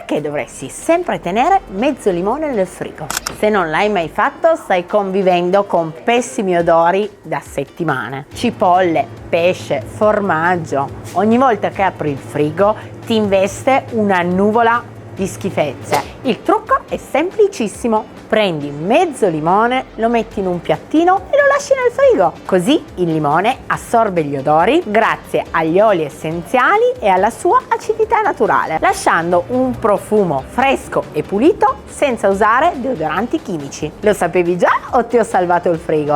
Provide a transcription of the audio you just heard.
perché dovresti sempre tenere mezzo limone nel frigo. Se non l'hai mai fatto, stai convivendo con pessimi odori da settimane. Cipolle, pesce, formaggio. Ogni volta che apri il frigo ti investe una nuvola di schifezze. Il trucco è semplicissimo. Prendi mezzo limone, lo metti in un piattino e lo lasci nel frigo. Così il limone assorbe gli odori grazie agli oli essenziali e alla sua acidità naturale, lasciando un profumo fresco e pulito senza usare deodoranti chimici. Lo sapevi già o ti ho salvato il frigo?